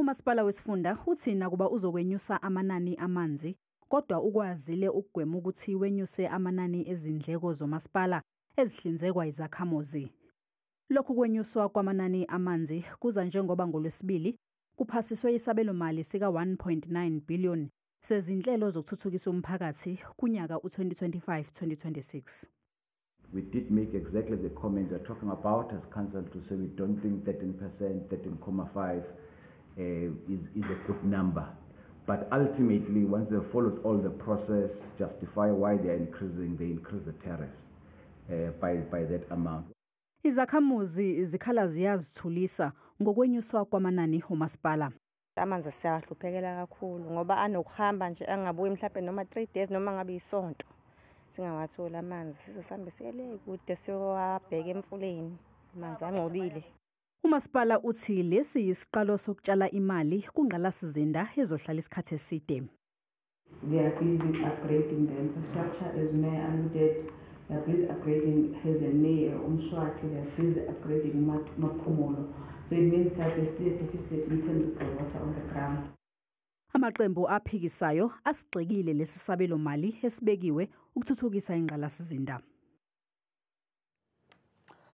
Umasipala wesifunda uthi nakuba uzokwenyusa amanani amanzi, kodwa ukwazile ukugwema ukuthi wenyuse amanani ezindleko zomasipala ezihlinzekwa izakhamuzi. Lokhu kwenyuswa kwamanani amanzi kuza njengoba ngoLwesibili kuphasiswe isabelomali sika 1.9 billion sezinhlelo zokuthuthukisa umphakathi kunyaka u2025-2026. We did make exactly the comments you're talking about as council to say we don't think 13%, 13.5 is a good number. But ultimately, once they've followed all the process, justify why they increase the tariff by that amount. Izakhamuzi zikhala ziyazithulisa ngokwenyuswa kwamanani umasipala. Amanzi siyahluphekela kakhulu ngoba anokuhamba nje angabuyi mhlawumbe noma 3 days noma ngabe isonto singawathola amanzi sizohambe siyele kude siyowabheka emfuleni amanzi angcolile. Umasipala uthi lesi isiqalo sokutshala imali kungqalasizinda ezohlala isikhathi eside. We are busy upgrading the infrastructure as Mayor alluded. We are busy upgrading Hazen Mayor, Umshwati, we are busy upgrading Maphumulo. So it means that there's still a deficit in terms of the water on the ground. Amaqembu aphikisayo asigxekile lesi sabelo mali esibekiwe ukuthuthukisa ingqalasizinda.